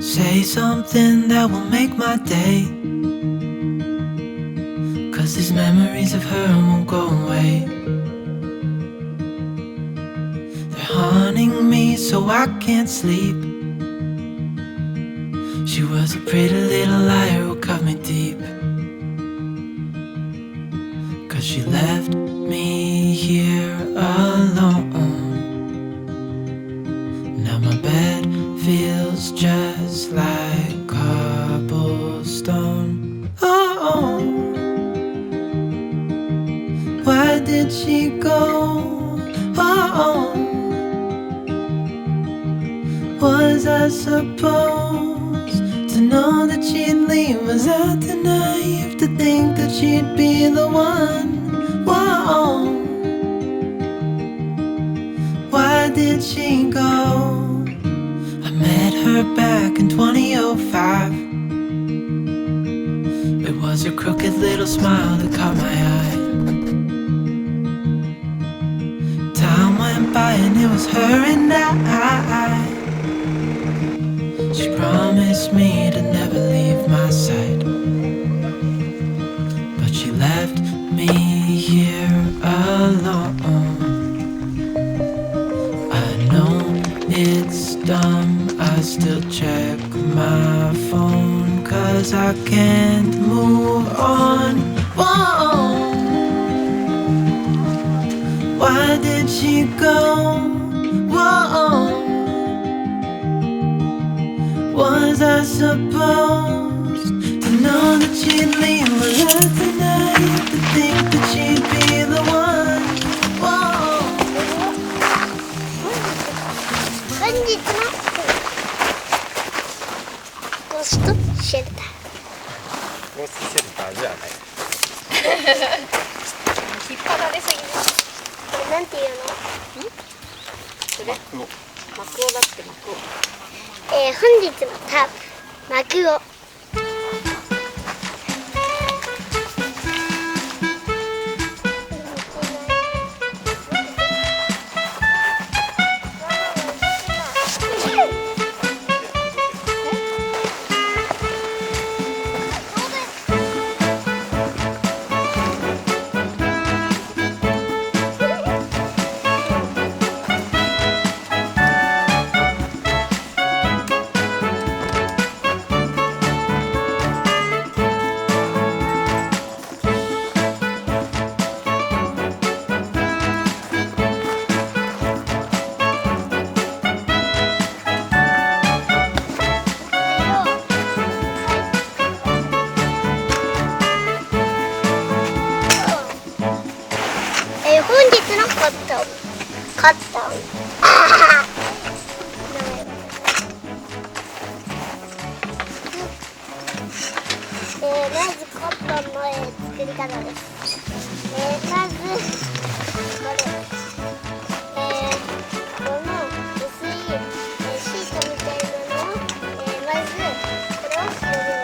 Say something that will make my day, 'cause these memories of her won't go away. They're haunting me so I can't sleep. She was a pretty little liar who cut me deep, 'cause she left me here alone. Now my bed feels just like cobblestone. Oh, why did she go? Oh, was I supposed to know that she'd leave? Was I too naive to think that she'd be the one? Whoa, why did she go? I met her back in 2005. It was her crooked little smile that caught my eye. Time went by and it was her and I. She promised me to never leave my side, but she left me here alone. I know it's dumb, I still check my phone, 'cause I can't move on. Whoa, why did she go? Whoa, was I supposed to know that she'd leave? Was I too naive to think that she'd be the one? Whoa. 本日のゴーストシェルター。ゴーストシェルターじゃない。引っ張られすぎる。これなんていうの？それ？幕をだって幕を。本日のタープ幕を。本日のカッターまずカッターの作り方です。まずこれ、この薄いシートみたいなのを、まずこれを広げま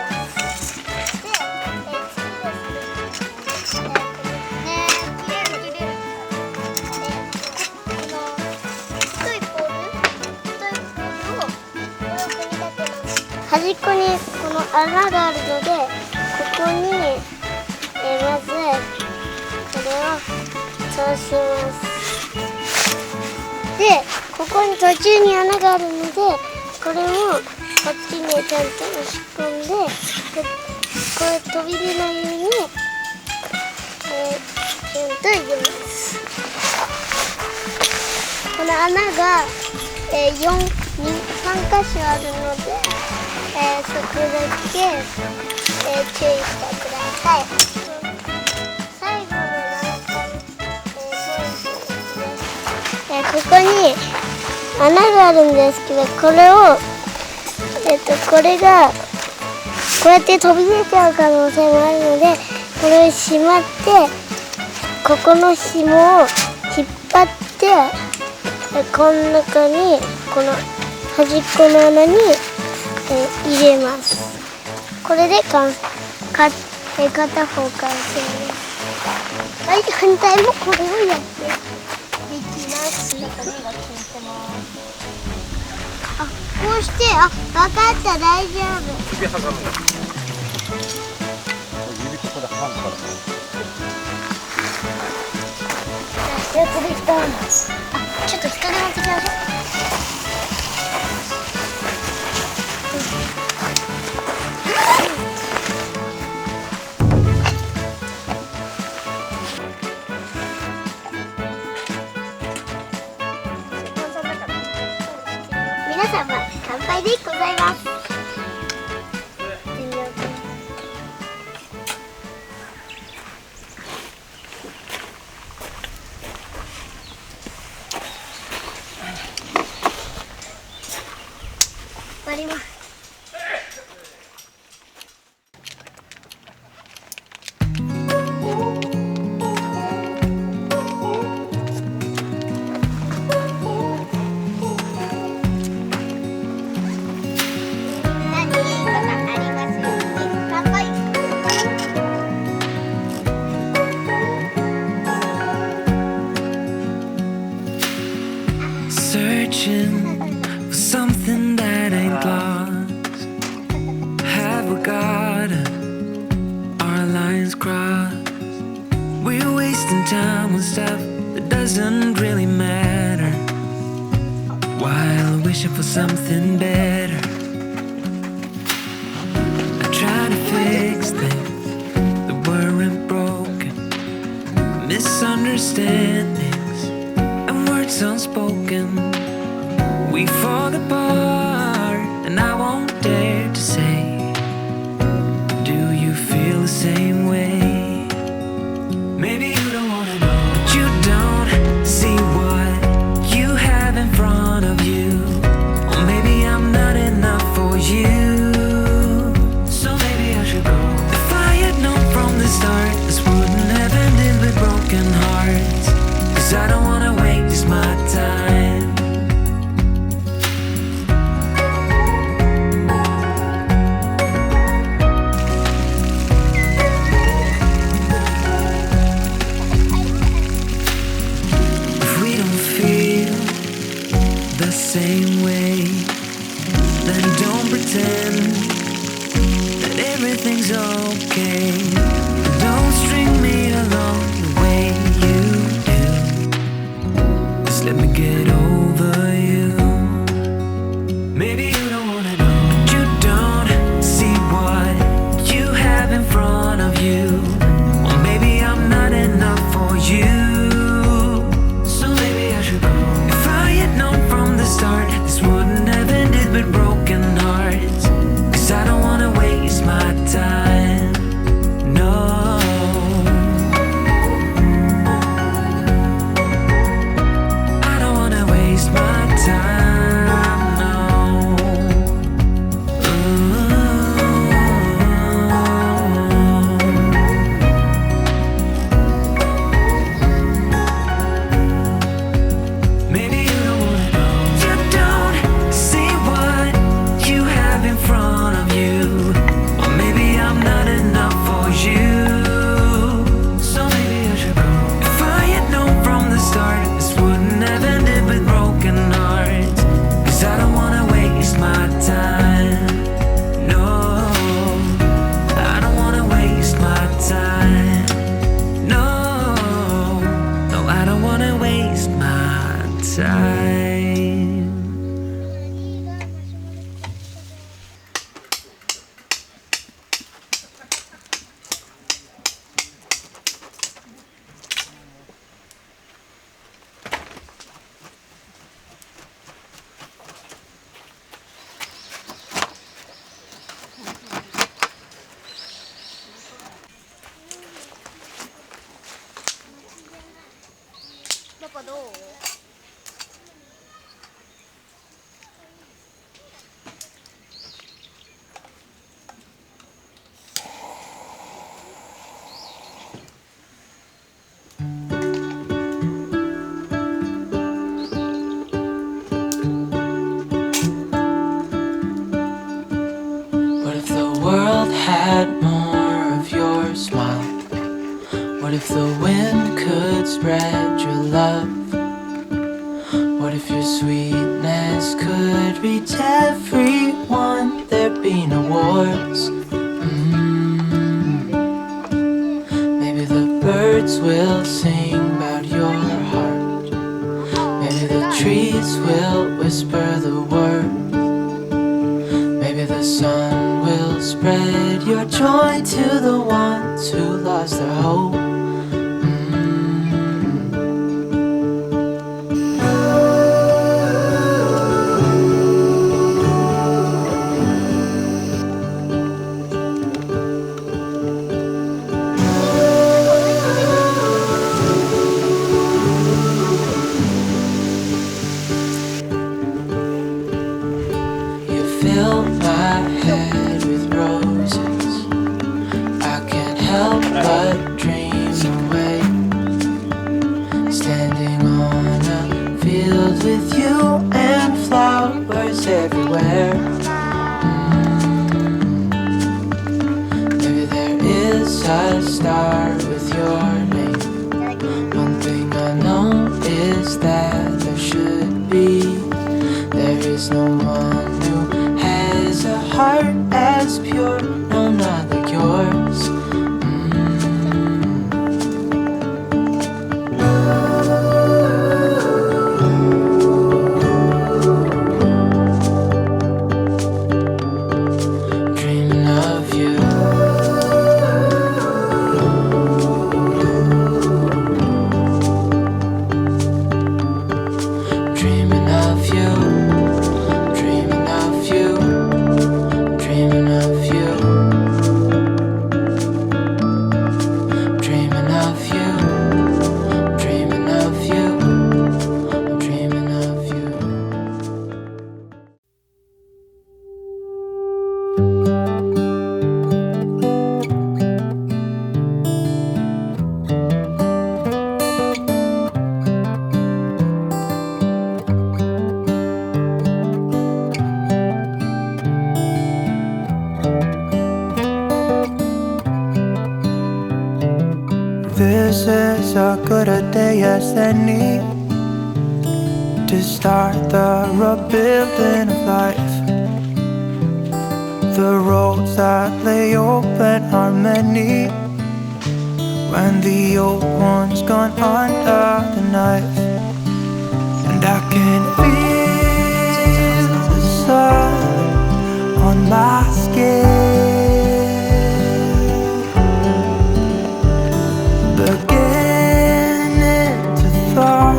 す。で、次ですね。端っこにこの穴があるので、ここに、まずこれを通します。で、ここに途中に穴があるので、これもこっちにちゃんと押し込んで、これ飛び出ないように、ちゃんと入れます。この穴が、3箇所あるので、そこだけ、注意してください。最後のここに穴があるんですけど、これを、これがこうやって飛び出ちゃう可能性もあるので、これをしまって、ここの紐を引っ張って、この中にこの端っこの穴に入れます。これで片方完成です。はい、反対もこれをやっていきます。中身が効いてます。あ、こうして、あ、分かった、大丈夫。指挟むの。指ここで挟むからね。やつできた。あ、ちょっと日陰持ってきなさい。皆様、乾杯でございます。終わります。Searching for something that ain't lost. Have we got our lines crossed? We're wasting time on stuff that doesn't really matter, while wishing for something better. I try to fix things that weren't broken, misunderstandings and words unspoken. We fall apart, and I won't dare to say, do you feel the same way? Maybe you don't wanna know, but you don't see what you have in front of you. Or maybe I'm not enough for you, so maybe I should go. If I had known from the start, this wouldn't have ended with broken hearts. 'Cause I don't wanna waste my time. Same way, then don't pretend that everything's okay. Don't string me along the way you do. Just let me get over you. Maybe you don't wanna know, but you don't see what you have in front of you. Or maybe I'm not enough for you. This wouldn't have ended with broken hearts. 'Cause I don't wanna waste my time. No, I don't wanna waste my time. No. Maybe you don't wanna know. You don't see what you have in front of you. Or maybe I'm not enough for you, so maybe I should go. If I had known from the start, this wouldn't have ended with broken hearts. 'Cause I don't wanna waste my time. No, I don't wanna waste my time. No, no, I don't wanna waste my time. What if the world had more of your smile? What if the wind could spread your love? What if your sweetness could reach everyone, there'd be no wars. Maybe the birds will sing about your heart. Maybe the trees will whisper the word. Maybe the sun will spread your joy to the ones who lost their hope. Fill my head with roses. I can't help but dream away, standing on a field with you and flowers everywhere. Maybe there is a star with your name. One thing I know is that there should be. There is no one who has a heart as pure, no, not like yours. Dreaming of you. Dreaming of you. Dreaming of you. Dreaming of you. Dreaming of you. Dreaming of you. Dreaming of you. This is as good a day as any to start the rebuilding of life. The roads that lay open are many when the old one's gone under the knife. And I can feel the sun on my skin, beginning to thaw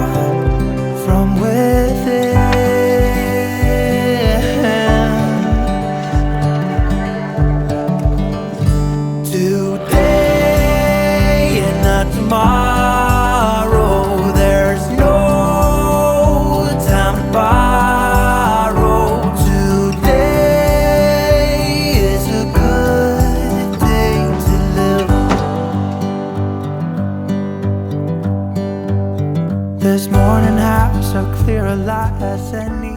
from within. Today and not tomorrow, there's no time to borrow. Today is a good day to live. This morning has so clear a light as any.